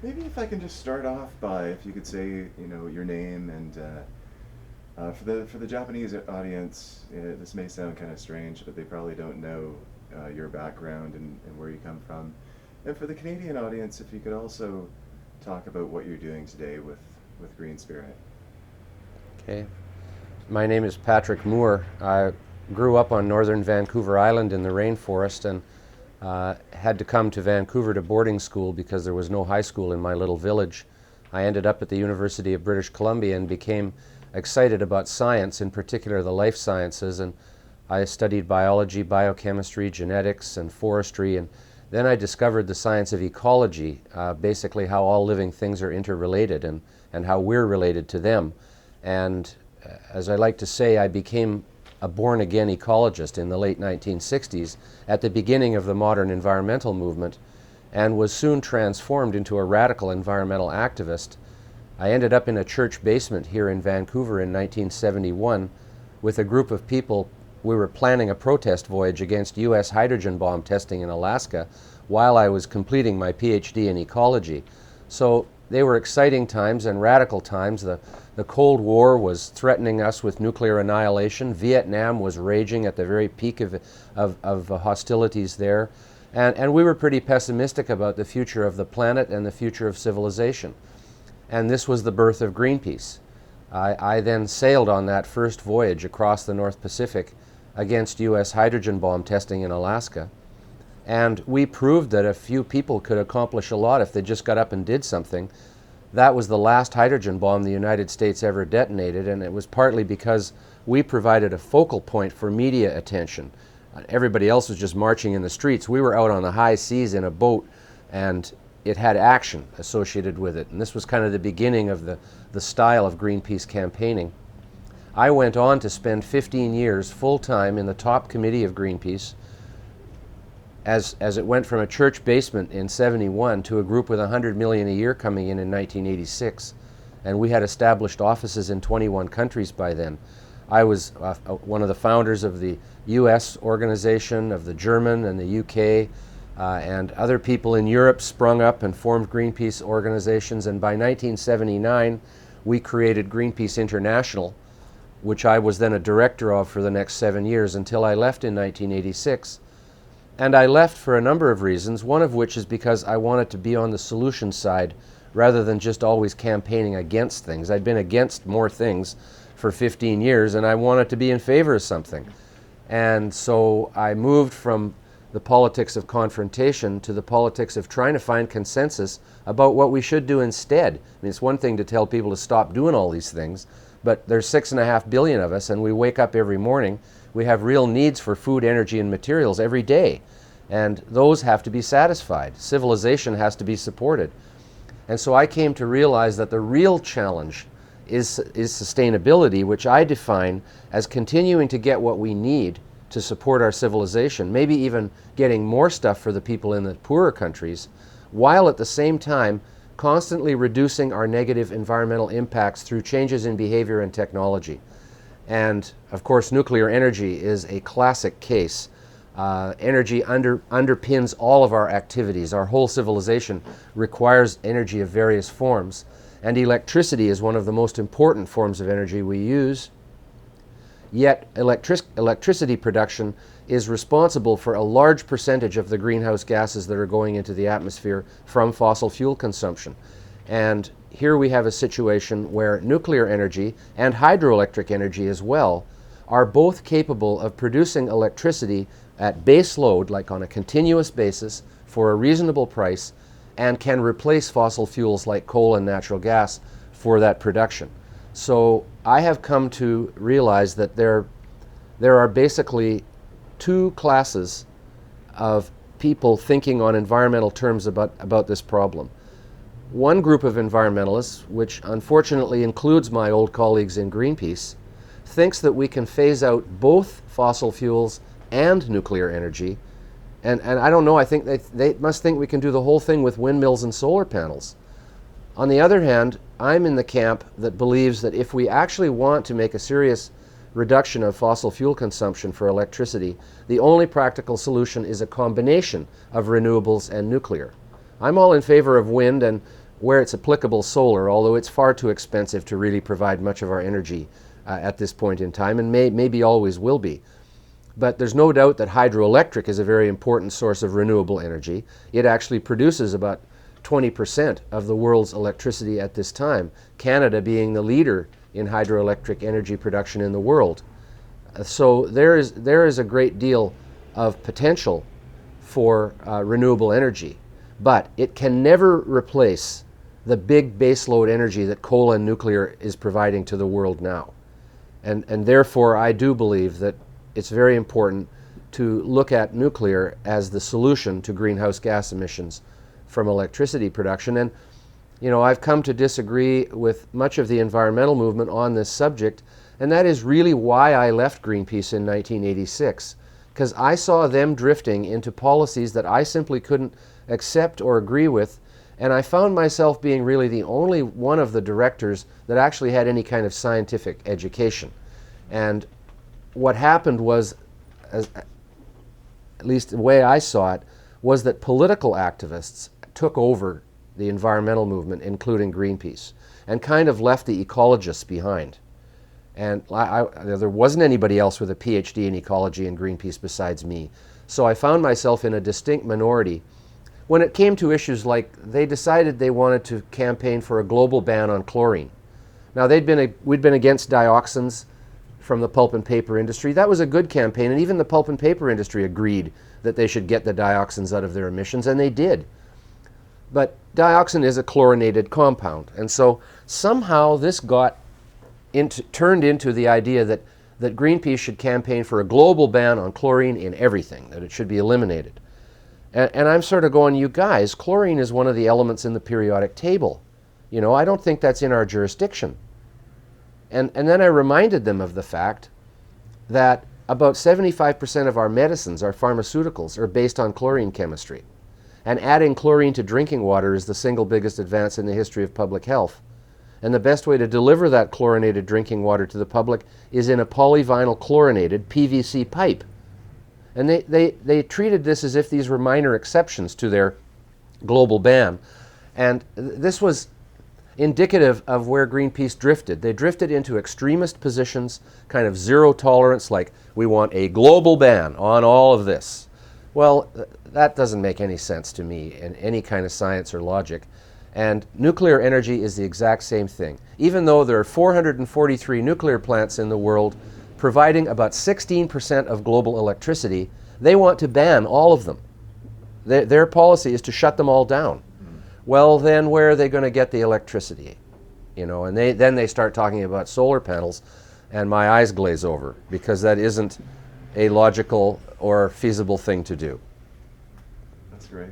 Maybe if I can just start off by, if you could say, your name and for the Japanese audience, this may sound kind of strange, but they probably don't know your background and where you come from. And for the Canadian audience, if you could also talk about what you're doing today with Green Spirit. Okay. My name is Patrick Moore. I grew up on northern Vancouver Island in the rainforest and had to come to Vancouver to boarding school because there was no high school in my little village. I ended up at the University of British Columbia and became excited about science, in particular the life sciences, and I studied biology, biochemistry, genetics, and forestry, and then I discovered the science of ecology, basically how all living things are interrelated and how we're related to them. And as I like to say, I became a born-again ecologist in the late 1960s at the beginning of the modern environmental movement and was soon transformed into a radical environmental activist. I ended up in a church basement here in Vancouver in 1971 with a group of people. We were planning a protest voyage against U.S. hydrogen bomb testing in Alaska while I was completing my PhD in ecology. So they were exciting times and radical times. The Cold War was threatening us with nuclear annihilation. Vietnam was raging at the very peak of hostilities there. And we were pretty pessimistic about the future of the planet and the future of civilization. And this was the birth of Greenpeace. I then sailed on that first voyage across the North Pacific against U.S. hydrogen bomb testing in Alaska. And we proved that a few people could accomplish a lot if they just got up and did something. That was the last hydrogen bomb the United States ever detonated, and it was partly because we provided a focal point for media attention. Everybody else was just marching in the streets. We were out on the high seas in a boat, and it had action associated with it. And this was kind of the beginning of the style of Greenpeace campaigning. I went on to spend 15 years full-time in the top committee of Greenpeace as it went from a church basement in 71 to a group with $100 million a year coming in 1986. And we had established offices in 21 countries by then. I was one of the founders of the US organization, of the German and the UK, and other people in Europe sprung up and formed Greenpeace organizations. And by 1979, we created Greenpeace International, which I was then a director of for the next 7 years until I left in 1986. And I left for a number of reasons, one of which is because I wanted to be on the solution side rather than just always campaigning against things. I'd been against more things for 15 years and I wanted to be in favor of something. And so I moved from the politics of confrontation to the politics of trying to find consensus about what we should do instead. I mean, it's one thing to tell people to stop doing all these things, but there's 6.5 billion of us and we wake up every morning. We have real needs for food, energy, and materials every day. And those have to be satisfied. Civilization has to be supported. And so I came to realize that the real challenge is sustainability, which I define as continuing to get what we need to support our civilization, maybe even getting more stuff for the people in the poorer countries, while at the same time constantly reducing our negative environmental impacts through changes in behavior and technology. And of course, nuclear energy is a classic case. Energy underpins all of our activities. Our whole civilization requires energy of various forms. And electricity is one of the most important forms of energy we use. Yet electricity production is responsible for a large percentage of the greenhouse gases that are going into the atmosphere from fossil fuel consumption. And here we have a situation where nuclear energy and hydroelectric energy as well are both capable of producing electricity at base load, like on a continuous basis, for a reasonable price, and can replace fossil fuels like coal and natural gas for that production. So I have come to realize that there are basically two classes of people thinking on environmental terms about this problem. One group of environmentalists, which unfortunately includes my old colleagues in Greenpeace, thinks that we can phase out both fossil fuels and nuclear energy. And I don't know, I think they must think we can do the whole thing with windmills and solar panels. On the other hand, I'm in the camp that believes that if we actually want to make a serious reduction of fossil fuel consumption for electricity, the only practical solution is a combination of renewables and nuclear. I'm all in favor of wind, and where it's applicable, solar, although it's far too expensive to really provide much of our energy at this point in time, and maybe always will be. But there's no doubt that hydroelectric is a very important source of renewable energy. It actually produces about 20% of the world's electricity at this time, Canada being the leader in hydroelectric energy production in the world. So there is a great deal of potential for renewable energy, but it can never replace the big baseload energy that coal and nuclear is providing to the world now. And therefore, I do believe that it's very important to look at nuclear as the solution to greenhouse gas emissions from electricity production. And, you know, I've come to disagree with much of the environmental movement on this subject, and that is really why I left Greenpeace in 1986, because I saw them drifting into policies that I simply couldn't accept or agree with, and I found myself being really the only one of the directors that actually had any kind of scientific education. And what happened was, at least the way I saw it, was that political activists took over the environmental movement, including Greenpeace, and kind of left the ecologists behind. And there wasn't anybody else with a PhD in ecology in Greenpeace besides me. So I found myself in a distinct minority. When it came to issues like, they decided they wanted to campaign for a global ban on chlorine. Now, we'd been against dioxins from the pulp and paper industry. That was a good campaign, and even the pulp and paper industry agreed that they should get the dioxins out of their emissions, and they did. But dioxin is a chlorinated compound, and so somehow this turned into the idea that Greenpeace should campaign for a global ban on chlorine in everything, that it should be eliminated. And I'm sort of going, you guys, chlorine is one of the elements in the periodic table. You know, I don't think that's in our jurisdiction. And then I reminded them of the fact that about 75% of our medicines, our pharmaceuticals, are based on chlorine chemistry. And adding chlorine to drinking water is the single biggest advance in the history of public health. And the best way to deliver that chlorinated drinking water to the public is in a polyvinyl chlorinated PVC pipe. And they treated this as if these were minor exceptions to their global ban. And this was indicative of where Greenpeace drifted. They drifted into extremist positions, kind of zero tolerance, like we want a global ban on all of this. Well, that doesn't make any sense to me in any kind of science or logic. And nuclear energy is the exact same thing. Even though there are 443 nuclear plants in the world providing about 16% of global electricity, they want to ban all of them. Their policy is to shut them all down. Well, then where are they going to get the electricity? You know, and then they start talking about solar panels, and my eyes glaze over, because that isn't a logical or feasible thing to do. That's great.